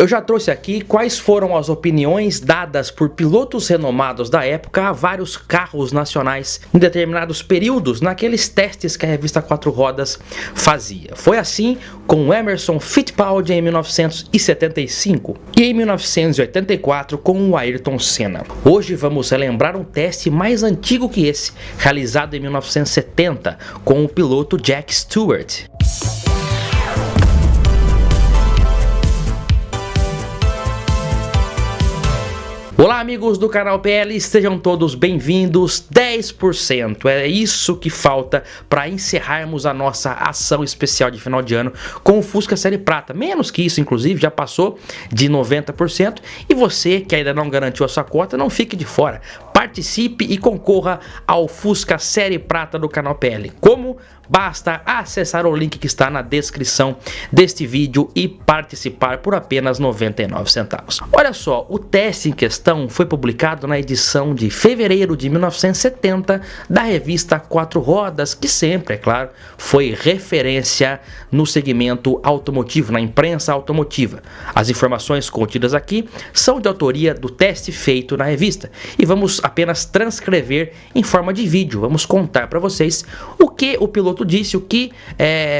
Eu já trouxe aqui quais foram as opiniões dadas por pilotos renomados da época a vários carros nacionais em determinados períodos naqueles testes que a revista Quatro Rodas fazia. Foi assim com Emerson Fittipaldi em 1975 e em 1984 com o Ayrton Senna. Hoje vamos relembrar um teste mais antigo que esse, realizado em 1970 com o piloto Jack Stewart. Olá amigos do canal PL, sejam todos bem-vindos. 10%, é isso que falta para encerrarmos a nossa ação especial de final de ano com o Fusca Série Prata. Menos que isso, inclusive, já passou de 90%. E você que ainda não garantiu a sua cota, não fique de fora. Participe e concorra ao Fusca Série Prata do canal PL. Como? Basta acessar o link que está na descrição deste vídeo e participar por apenas 99 centavos. Olha só, o teste em questão foi publicado na edição de fevereiro de 1970 da revista Quatro Rodas, que sempre, é claro, foi referência no segmento automotivo, na imprensa automotiva. As informações contidas aqui são de autoria do teste feito na revista e vamos apenas transcrever em forma de vídeo. Vamos contar para vocês o que o piloto disse, o que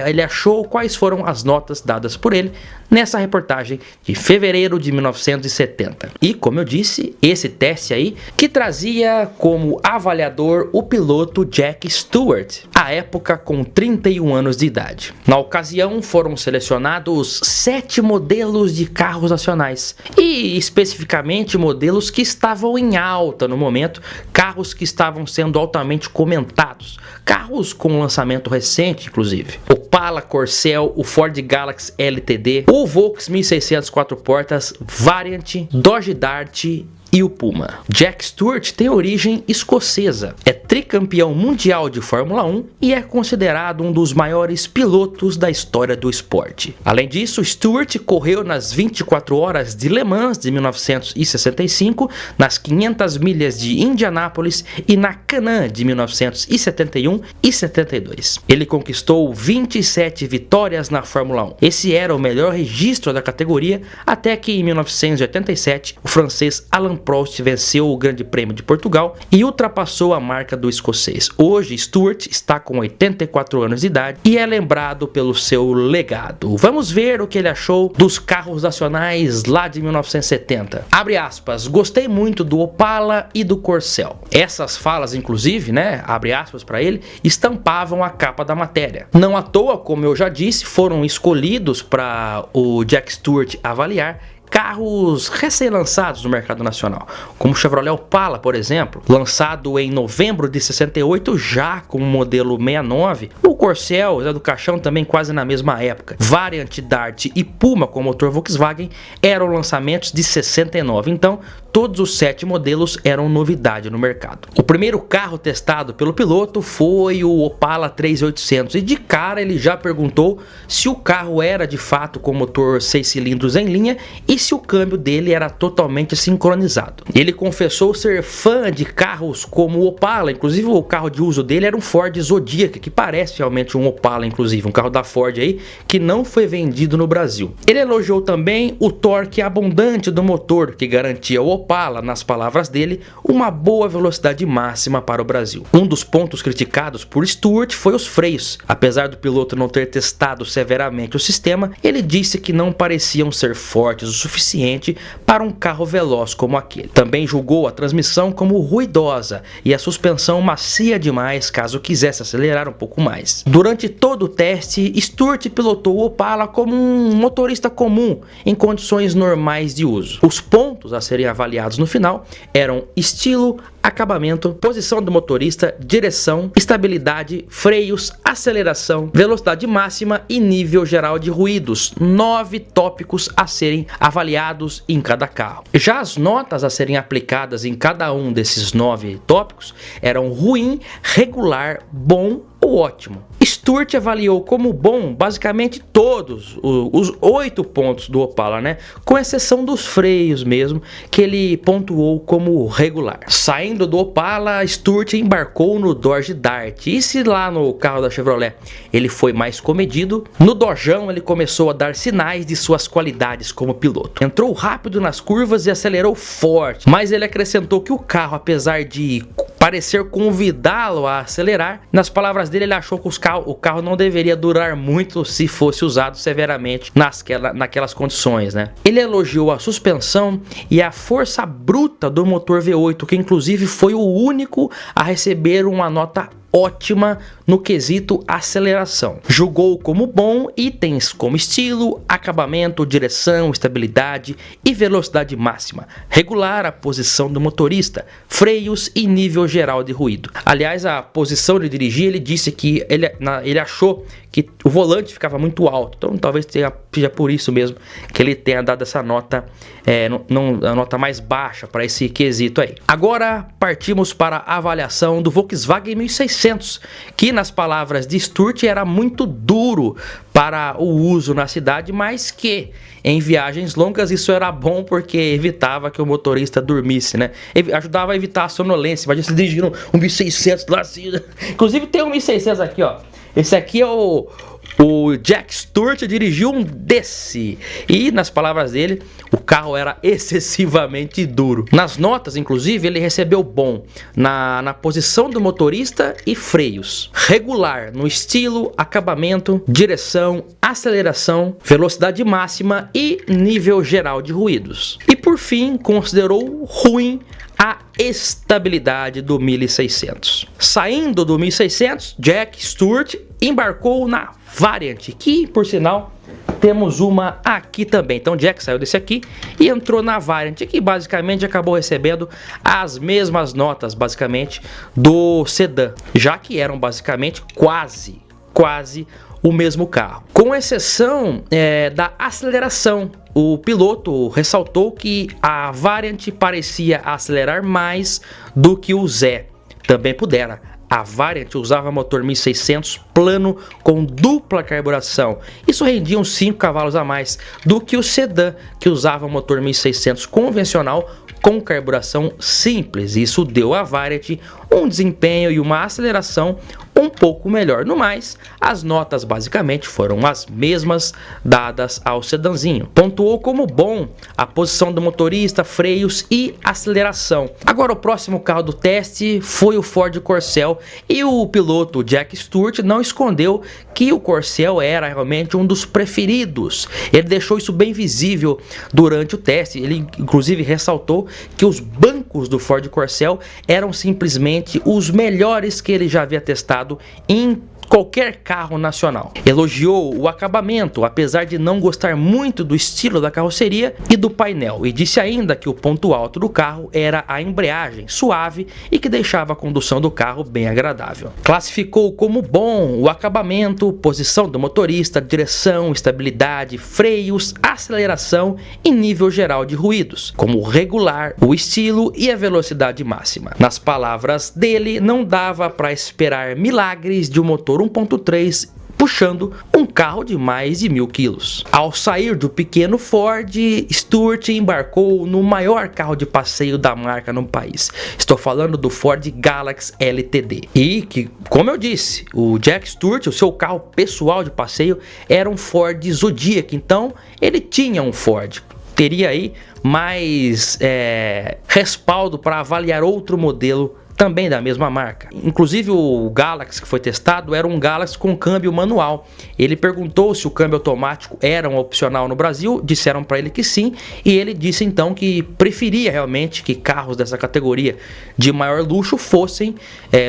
ele achou, quais foram as notas dadas por ele nessa reportagem de fevereiro de 1970. E como eu disse, esse teste aí que trazia como avaliador o piloto Jack Stewart, à época com 31 anos de idade. Na ocasião foram selecionados 7 modelos de carros nacionais e especificamente modelos que estavam em alta no momento, carros que estavam sendo altamente comentados, carros com lançamento recente inclusive. Opala, Corcel, o Ford Galaxy LTD, o Volks 1600 4 portas, Variant, Dodge Dart e o Puma. Jack Stewart tem origem escocesa, é tricampeão mundial de Fórmula 1 e é considerado um dos maiores pilotos da história do esporte. Além disso, Stewart correu nas 24 horas de Le Mans de 1965, nas 500 milhas de Indianápolis e na Can-Am de 1971 e 72. Ele conquistou 27 vitórias na Fórmula 1. Esse era o melhor registro da categoria até que em 1987 o francês Alain Prost venceu o Grande Prêmio de Portugal e ultrapassou a marca do escocês. Hoje, Stewart está com 84 anos de idade e é lembrado pelo seu legado. Vamos ver o que ele achou dos carros nacionais lá de 1970. Abre aspas, gostei muito do Opala e do Corcel. Essas falas, inclusive, abre aspas para ele, estampavam a capa da matéria. Não à toa, como eu já disse, foram escolhidos para o Jack Stewart avaliar carros recém-lançados no mercado nacional, como o Chevrolet Opala, por exemplo, lançado em novembro de 68, já com o modelo 69, o Corcel, Zé do Caixão, também quase na mesma época, Variant, Dart e Puma com motor Volkswagen eram lançamentos de 69, então todos os 7 modelos eram novidade no mercado. O primeiro carro testado pelo piloto foi o Opala 3800 e de cara ele já perguntou se o carro era de fato com motor 6 cilindros em linha e se o câmbio dele era totalmente sincronizado. Ele confessou ser fã de carros como o Opala, inclusive o carro de uso dele era um Ford Zodiac, que parece realmente um Opala, inclusive, um carro da Ford aí, que não foi vendido no Brasil. Ele elogiou também o torque abundante do motor, que garantia ao Opala, nas palavras dele, uma boa velocidade máxima para o Brasil. Um dos pontos criticados por Stewart foi os freios. Apesar do piloto não ter testado severamente o sistema, ele disse que não pareciam ser fortes o suficiente para um carro veloz como aquele. Também julgou a transmissão como ruidosa e a suspensão macia demais caso quisesse acelerar um pouco mais. Durante todo o teste, Stewart pilotou o Opala como um motorista comum em condições normais de uso. Os pontos a serem avaliados no final eram estilo, acabamento, posição do motorista, direção, estabilidade, freios, aceleração, velocidade máxima e nível geral de ruídos. 9 tópicos a serem avaliados em cada carro. Já as notas a serem aplicadas em cada um desses 9 tópicos eram ruim, regular, bom, ou ótimo. Stewart avaliou como bom basicamente todos os 8 pontos do Opala, né? Com exceção dos freios mesmo, que ele pontuou como regular. Saindo do Opala, Stewart embarcou no Dodge Dart. E se lá no carro da Chevrolet ele foi mais comedido, no Dojão ele começou a dar sinais de suas qualidades como piloto. Entrou rápido nas curvas e acelerou forte, mas ele acrescentou que o carro, apesar de parecer convidá-lo a acelerar, nas palavras dele, ele achou que o carro não deveria durar muito se fosse usado severamente naquelas condições, né? Ele elogiou a suspensão e a força bruta do motor V8, que inclusive foi o único a receber uma nota ótima no quesito aceleração. Julgou como bom itens como estilo, acabamento, direção, estabilidade e velocidade máxima, regular a posição do motorista, freios e nível geral de ruído. Aliás, a posição de dirigir, ele disse que ele achou que o volante ficava muito alto, então talvez seja por isso mesmo que ele tenha dado essa nota, a nota mais baixa para esse quesito aí. Agora partimos para a avaliação do Volkswagen 1600, que nas palavras de Stewart era muito duro para o uso na cidade, mas que em viagens longas isso era bom porque evitava que o motorista dormisse, né? Ajudava a evitar a sonolência. Imagina você dirigindo um 1600 lá assim. Inclusive tem um 1600 aqui, ó. Esse aqui é o Jack Stewart dirigiu um desse. E nas palavras dele, o carro era excessivamente duro. Nas notas, inclusive, ele recebeu bom na posição do motorista e freios. Regular no estilo, acabamento, direção, aceleração, velocidade máxima e nível geral de ruídos. E por fim, considerou ruim a estabilidade do 1600. Saindo do 1600, Jack Stewart embarcou na Variant, que por sinal temos uma aqui também. Então Jack saiu desse aqui e entrou na Variant, que basicamente acabou recebendo as mesmas notas basicamente do sedã, já que eram basicamente quase o mesmo carro. Com exceção da aceleração, o piloto ressaltou que a Variant parecia acelerar mais do que o Zé também pudera. A Variant usava motor 1600 plano com dupla carburação. Isso rendia uns 5 cavalos a mais do que o sedã, que usava motor 1600 convencional com carburação simples. Isso deu à Variant um desempenho e uma aceleração um pouco melhor. No mais, as notas basicamente foram as mesmas dadas ao sedanzinho. Pontuou como bom a posição do motorista, freios e aceleração. Agora o próximo carro do teste foi o Ford Corcel e o piloto Jack Stewart não escondeu que o Corcel era realmente um dos preferidos. Ele deixou isso bem visível durante o teste. Ele inclusive ressaltou que os bancos do Ford Corcel eram simplesmente os melhores que ele já havia testado em qualquer carro nacional. Elogiou o acabamento, apesar de não gostar muito do estilo da carroceria e do painel, e disse ainda que o ponto alto do carro era a embreagem suave e que deixava a condução do carro bem agradável. Classificou como bom o acabamento, posição do motorista, direção, estabilidade, freios, aceleração e nível geral de ruídos, como regular, o estilo e a velocidade máxima. Nas palavras dele, não dava para esperar milagres de um motor 1.3 puxando um carro de mais de 1000 quilos. Ao sair do pequeno Ford, Stewart embarcou no maior carro de passeio da marca no país. Estou falando do Ford Galaxy LTD. E que, como eu disse, o Jack Stewart, o seu carro pessoal de passeio, era um Ford Zodiac. Então, ele tinha um Ford. Teria aí mais respaldo para avaliar outro modelo também da mesma marca. Inclusive o Galaxy que foi testado era um Galaxy com câmbio manual. Ele perguntou se o câmbio automático era um opcional no Brasil, disseram para ele que sim, e ele disse então que preferia realmente que carros dessa categoria de maior luxo fossem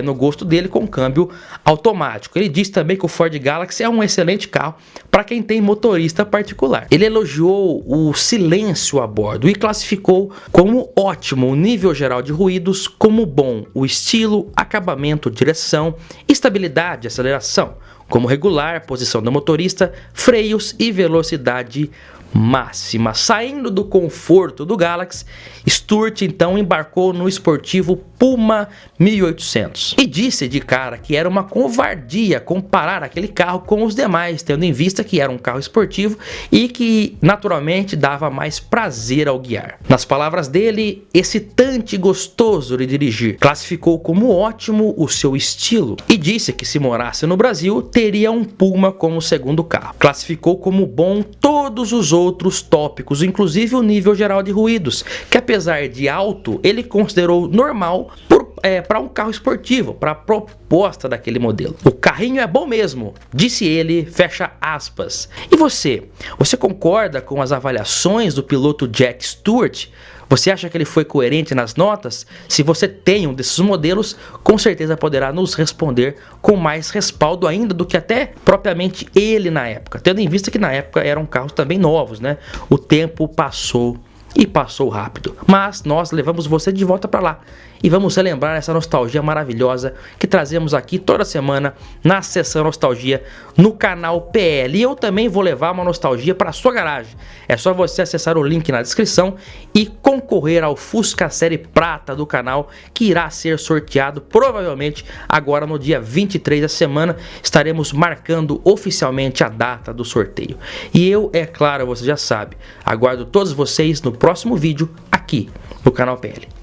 no gosto dele com câmbio automático. Ele disse também que o Ford Galaxy é um excelente carro para quem tem motorista particular. Ele elogiou o silêncio a bordo e classificou como ótimo o nível geral de ruídos, como bom o estilo, acabamento, direção, estabilidade, aceleração, como regular, posição do motorista, freios e velocidade máxima. Saindo do conforto do Galaxy, Stewart então embarcou no esportivo Puma 1800 e disse de cara que era uma covardia comparar aquele carro com os demais, tendo em vista que era um carro esportivo e que naturalmente dava mais prazer ao guiar. Nas palavras dele, excitante e gostoso de dirigir, classificou como ótimo o seu estilo e disse que se morasse no Brasil teria um Puma como segundo carro. Classificou como bom todos os outros tópicos, inclusive o nível geral de ruídos, que apesar de alto, ele considerou normal para um carro esportivo, para a proposta daquele modelo. O carrinho é bom mesmo, disse ele, fecha aspas. E você concorda com as avaliações do piloto Jack Stewart? Você acha que ele foi coerente nas notas? Se você tem um desses modelos, com certeza poderá nos responder com mais respaldo ainda do que até propriamente ele na época, tendo em vista que na época eram carros também novos, né? O tempo passou e passou rápido, mas nós levamos você de volta para lá e vamos relembrar essa nostalgia maravilhosa que trazemos aqui toda semana na Sessão Nostalgia no canal PL. E eu também vou levar uma nostalgia para sua garagem. É só você acessar o link na descrição e concorrer ao Fusca Série Prata do canal, que irá ser sorteado provavelmente agora no dia 23 da semana. Estaremos marcando oficialmente a data do sorteio. E eu, é claro, você já sabe, aguardo todos vocês no próximo vídeo aqui no canal PL.